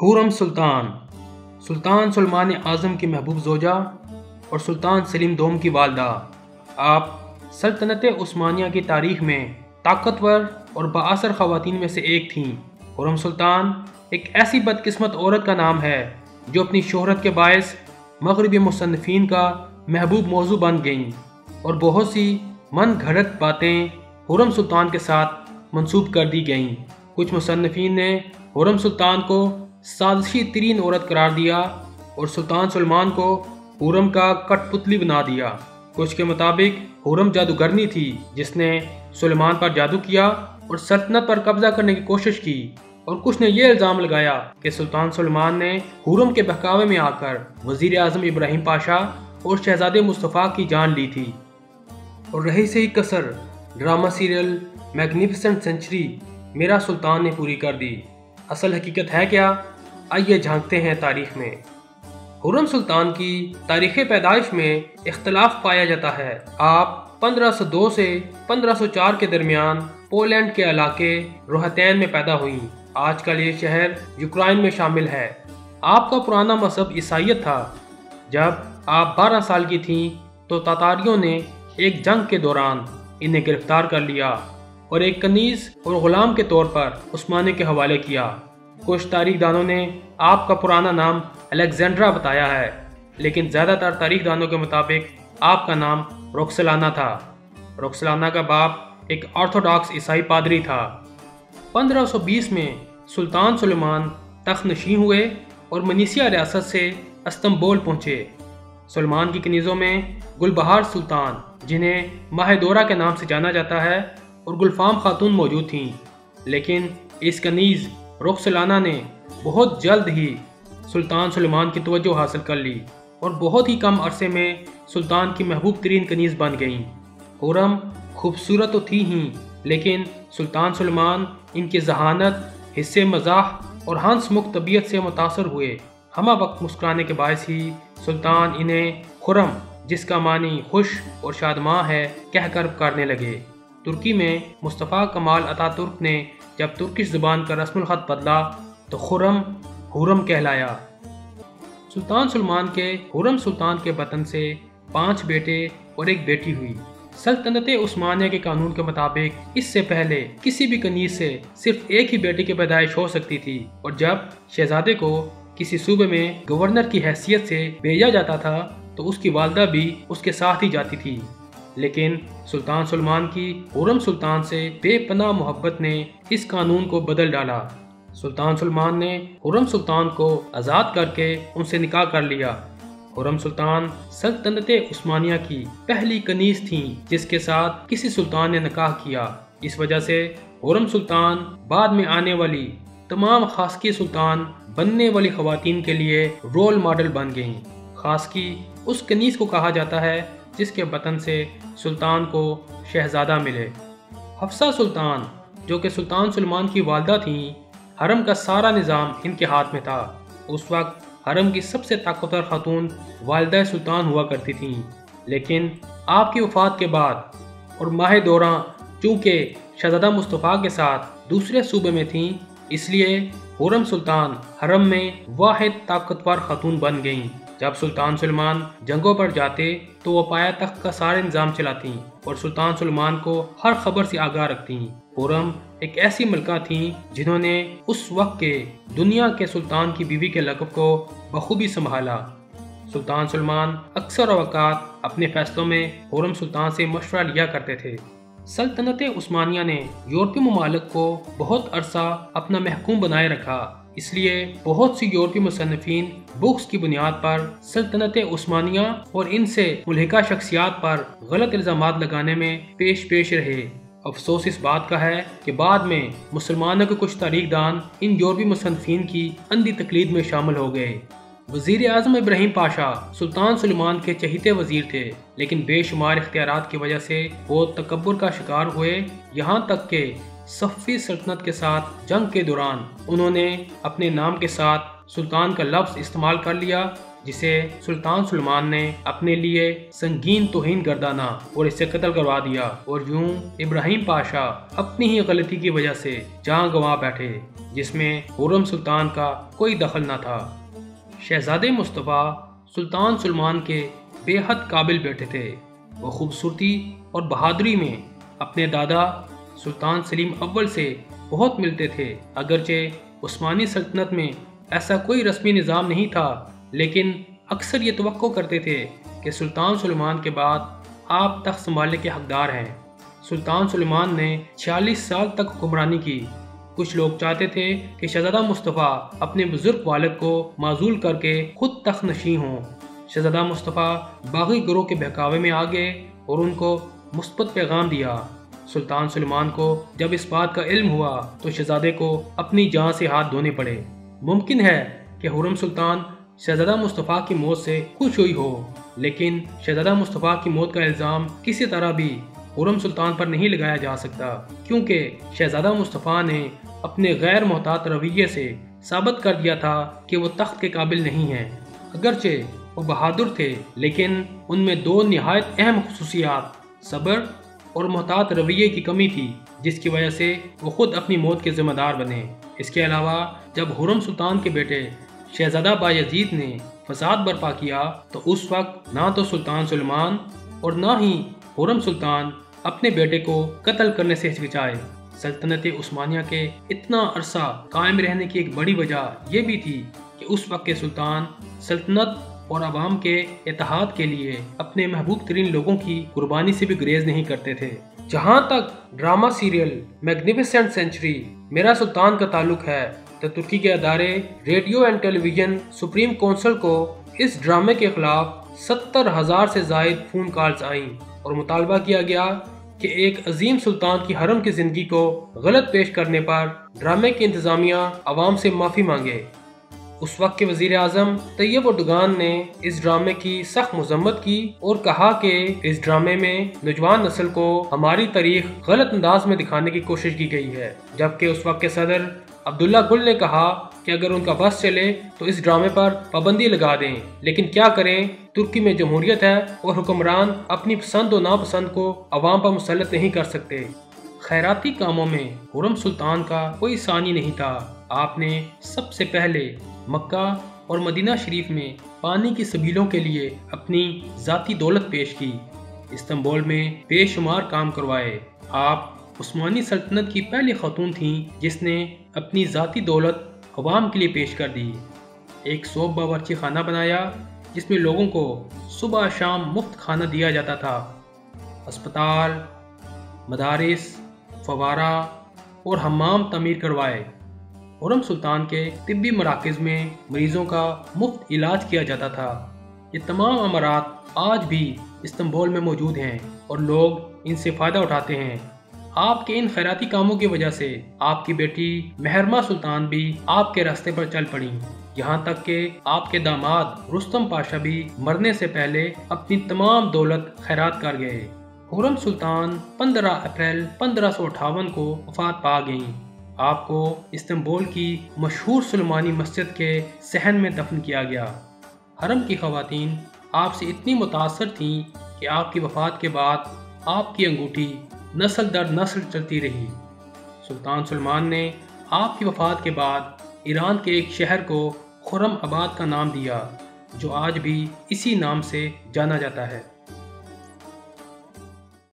خرم سلطان سلطان سلمان اعظم کی محبوب زوجہ اور سلطان سلیم دوم کی والدہ، آپ سلطنت عثمانیہ کی تاریخ میں طاقتور اور بااثر خواتین میں سے ایک تھیں۔ خرم سلطان ایک ایسی بدقسمت عورت کا نام ہے جو اپنی شہرت کے باعث مغربی مصنفین کا محبوب موضوع بن گئیں اور بہت سی من گھڑت باتیں خرم سلطان کے ساتھ منسوب کر دی گئیں۔ کچھ مصنفین نے خرم سلطان کو سازشی ترین عورت قرار دیا اور سلطان سلمان کو خرم کا کٹ پتلی بنا دیا۔ کچھ کے مطابق خرم جادوگرنی تھی جس نے سلمان پر جادو کیا اور سلطنت پر قبضہ کرنے کی کوشش کی، اور کچھ نے یہ الزام لگایا کہ سلطان سلمان نے خرم کے بہکاوے میں آ کر وزیر اعظم ابراہیم پاشا اور شہزادے مصطفیٰ کی جان لی تھی۔ اور رہی سہی کسر ڈرامہ سیریل میگنیفیسنٹ سینچری میرا سلطان نے پوری کر دی۔ اصل حقیقت ہے کیا؟ آئیے جھانکتے ہیں تاریخ میں۔ خرم سلطان کی تاریخ پیدائش میں اختلاف پایا جاتا ہے۔ آپ 1502 سے 1504 کے درمیان پولینڈ کے علاقے روہتین میں پیدا ہوئیں۔ آج کل یہ شہر یوکرائن میں شامل ہے۔ آپ کا پرانا مذہب عیسائیت تھا۔ جب آپ 12 سال کی تھیں تو تاتاریوں نے ایک جنگ کے دوران انہیں گرفتار کر لیا اور ایک کنیز اور غلام کے طور پر عثمانیہ کے حوالے کیا۔ کچھ تاریخ دانوں نے آپ کا پرانا نام الیگزینڈرا بتایا ہے، لیکن زیادہ تر تاریخ دانوں کے مطابق آپ کا نام روکسلانا تھا۔ روکسلانا کا باپ ایک آرتھوڈاکس عیسائی پادری تھا۔ 1520 میں سلطان سلمان تخت نشین ہوئے اور منیسیا ریاست سے استنبول پہنچے۔ سلمان کی کنیزوں میں گلبہار سلطان، جنہیں ماہ دورہ کے نام سے جانا جاتا ہے، اور گلفام خاتون موجود تھیں، لیکن اس کنیز روکسلانا نے بہت جلد ہی سلطان سلمان کی توجہ حاصل کر لی اور بہت ہی کم عرصے میں سلطان کی محبوب ترین کنیز بن گئیں۔ خرم خوبصورت تو تھی ہی، لیکن سلطان سلمان ان کی ذہانت، حصے مزاح اور ہنس مکھ طبیعت سے متاثر ہوئے۔ ہمہ وقت مسکرانے کے باعث ہی سلطان انہیں خرم، جس کا معنی خوش اور شادماں ہے، کہہ کر پکارنے لگے۔ ترکی میں مصطفیٰ کمال اتا ترک نے جب ترکش زبان کا رسم الخط بدلا تو خرم کہلایا۔ سلطان سلمان کے خرم سلطان کے وطن سے 5 بیٹے اور ایک بیٹی ہوئی۔ سلطنت عثمانیہ کے قانون کے مطابق اس سے پہلے کسی بھی کنیز سے صرف ایک ہی بیٹی کی پیدائش ہو سکتی تھی، اور جب شہزادے کو کسی صوبے میں گورنر کی حیثیت سے بھیجا جاتا تھا تو اس کی والدہ بھی اس کے ساتھ ہی جاتی تھی۔ لیکن سلطان سلمان کی خرم سلطان سے بے پناہ محبت نے اس قانون کو بدل ڈالا۔ سلطان سلمان نے خرم سلطان کو آزاد کر کے ان سے نکاح کر لیا۔ خرم سلطان سلطنت عثمانیہ کی پہلی کنیز تھیں جس کے ساتھ کسی سلطان نے نکاح کیا۔ اس وجہ سے خرم سلطان بعد میں آنے والی تمام خاصکی سلطان بننے والی خواتین کے لیے رول ماڈل بن گئیں۔ خاصکی اس کنیز کو کہا جاتا ہے جس کے وطن سے سلطان کو شہزادہ ملے۔ حفصہ سلطان، جو کہ سلطان سلمان کی والدہ تھیں، حرم کا سارا نظام ان کے ہاتھ میں تھا۔ اس وقت حرم کی سب سے طاقتور خاتون والدہ سلطان ہوا کرتی تھیں، لیکن آپ کی وفات کے بعد اور ماہ دورہ چونکہ شہزادہ مصطفیٰ کے ساتھ دوسرے صوبے میں تھیں، اس لیے خرم سلطان حرم میں واحد طاقتور خاتون بن گئیں۔ جب سلطان سلمان جنگوں پر جاتے تو وہ پایا تخت کا سارے نظام چلاتی اور سلطان سلمان کو ہر خبر سے آگاہ رکھتی۔ خرم ایک ایسی ملکہ تھیں جنہوں نے اس وقت کے دنیا کے سلطان کی بیوی کے لقب کو بخوبی سنبھالا۔ سلطان سلمان اکثر اوقات اپنے فیصلوں میں خرم سلطان سے مشورہ لیا کرتے تھے۔ سلطنت عثمانیہ نے یورپی ممالک کو بہت عرصہ اپنا محکوم بنائے رکھا، اس لیے بہت سی یورپی مصنفین بکس کی بنیاد پر سلطنت عثمانیہ اور ان سے ملحقہ شخصیات پر غلط الزامات لگانے میں پیش رہے۔ افسوس اس بات کا ہے کہ بعد میں مسلمانوں کے کچھ تاریخ دان ان یورپی مصنفین کی اندھی تقلید میں شامل ہو گئے۔ وزیر اعظم ابراہیم پاشا سلطان سلمان کے چہیتے وزیر تھے، لیکن بے شمار اختیارات کی وجہ سے وہ تکبر کا شکار ہوئے، یہاں تک کہ صفوی سلطنت کے ساتھ جنگ کے دوران انہوں نے اپنے نام کے ساتھ سلطان کا لفظ استعمال کر لیا جسے سلطان سلمان نے اپنے لیے سنگین توہین گردانا اور اسے قتل کروا دیا، اور یوں ابراہیم پاشا اپنی ہی غلطی کی وجہ سے جان گنوا بیٹھے، جس میں خرم سلطان کا کوئی دخل نہ تھا۔ شہزادے مصطفیٰ سلطان سلمان کے بے حد قابل بیٹے تھے۔ وہ خوبصورتی اور بہادری میں اپنے دادا سلطان سلیم اول سے بہت ملتے تھے۔ اگرچہ عثمانی سلطنت میں ایسا کوئی رسمی نظام نہیں تھا، لیکن اکثر یہ توقع کرتے تھے کہ سلطان سلمان کے بعد آپ تخت سنبھالنے کے حقدار ہیں۔ سلطان سلمان نے 46 سال تک حکمرانی کی۔ کچھ لوگ چاہتے تھے کہ شہزادہ مصطفیٰ اپنے بزرگ والد کو معزول کر کے خود تخت نشین ہوں۔ شہزادہ مصطفیٰ باغی گروہ کے بہکاوے میں آ گئے اور ان کو مثبت پیغام دیا۔ سلطان سلمان کو جب اس بات کا علم ہوا تو شہزادے کو اپنی جان سے ہاتھ دھونے پڑے۔ ممکن ہے کہ خرم سلطان شہزادہ مصطفیٰ کی موت سے خوش ہوئی ہو، لیکن شہزادہ مصطفیٰ کی موت کا الزام کسی طرح بھی خرم سلطان پر نہیں لگایا جا سکتا، کیونکہ شہزادہ مصطفیٰ نے اپنے غیر محتاط رویے سے ثابت کر دیا تھا کہ وہ تخت کے قابل نہیں ہیں۔ اگرچہ وہ بہادر تھے، لیکن ان میں دو نہایت اہم خصوصیات صبر اور محتاط رویے کی کمی تھی، جس کی وجہ سے وہ خود اپنی موت کے ذمہ دار بنے۔ اس کے علاوہ جب خرم سلطان کے بیٹے شہزادہ بایزید نے فساد برپا کیا تو اس وقت نہ تو سلطان سلمان اور نہ ہی خرم سلطان اپنے بیٹے کو قتل کرنے سے ہچکچائے۔ سلطنت عثمانیہ کے اتنا عرصہ قائم رہنے کی ایک بڑی وجہ یہ بھی تھی کہ اس وقت کے سلطان سلطنت اور عوام کے اتحاد کے لیے اپنے محبوب ترین لوگوں کی قربانی سے بھی گریز نہیں کرتے تھے۔ جہاں تک ڈرامہ سیریل میگنیفیسنٹ سینچری میرا سلطان کا تعلق ہے تو ترکی کے ادارے radio and television supreme council کو اس ڈرامے کے خلاف 70,000 سے زائد فون کالز آئیں اور مطالبہ کیا گیا کہ ایک عظیم سلطان کی حرم کی زندگی کو غلط پیش کرنے پر ڈرامے کی انتظامیہ عوام سے معافی مانگے۔ اس وقت کے وزیر اعظم طیب اردگان نے اس ڈرامے کی سخت مذمت کی اور کہا کہ اس ڈرامے میں نوجوان نسل کو ہماری تاریخ غلط انداز میں دکھانے کی کوشش کی گئی ہے، جبکہ اس وقت کے صدر عبداللہ گل نے کہا کہ اگر ان کا بس چلے تو اس ڈرامے پر پابندی لگا دیں، لیکن کیا کریں، ترکی میں جمہوریت ہے اور حکمران اپنی پسند و ناپسند کو عوام پر مسلط نہیں کر سکتے۔ خیراتی کاموں میں خرم سلطان کا کوئی ثانی نہیں تھا۔ آپ نے سب سے پہلے مکہ اور مدینہ شریف میں پانی کی سبیلوں کے لیے اپنی ذاتی دولت پیش کی، استنبول میں بے شمار کام کروائے۔ آپ عثمانی سلطنت کی پہلی خاتون تھیں جس نے اپنی ذاتی دولت عوام کے لیے پیش کر دی۔ ایک 100 باورچی خانہ بنایا جس میں لوگوں کو صبح شام مفت کھانا دیا جاتا تھا۔ اسپتال، مدارس، فوارہ اور حمام تعمیر کروائے۔ خرم سلطان کے طبی مراکز میں مریضوں کا مفت علاج کیا جاتا تھا۔ یہ تمام امارات آج بھی استنبول میں موجود ہیں اور لوگ ان سے فائدہ اٹھاتے ہیں۔ آپ کے ان خیراتی کاموں کی وجہ سے آپ کی بیٹی مہرمہ سلطان بھی آپ کے راستے پر چل پڑیں، یہاں تک کہ آپ کے داماد رستم پاشا بھی مرنے سے پہلے اپنی تمام دولت خیرات کر گئے۔ خرم سلطان 15 اپریل 1558 کو وفات پا گئیں۔ آپ کو استنبول کی مشہور سلیمانی مسجد کے صحن میں دفن کیا گیا۔ حرم کی خواتین آپ سے اتنی متاثر تھیں کہ آپ کی وفات کے بعد آپ کی انگوٹھی نسل در نسل چلتی رہی۔ سلطان سلمان نے آپ کی وفات کے بعد ایران کے ایک شہر کو خرم آباد کا نام دیا، جو آج بھی اسی نام سے جانا جاتا ہے۔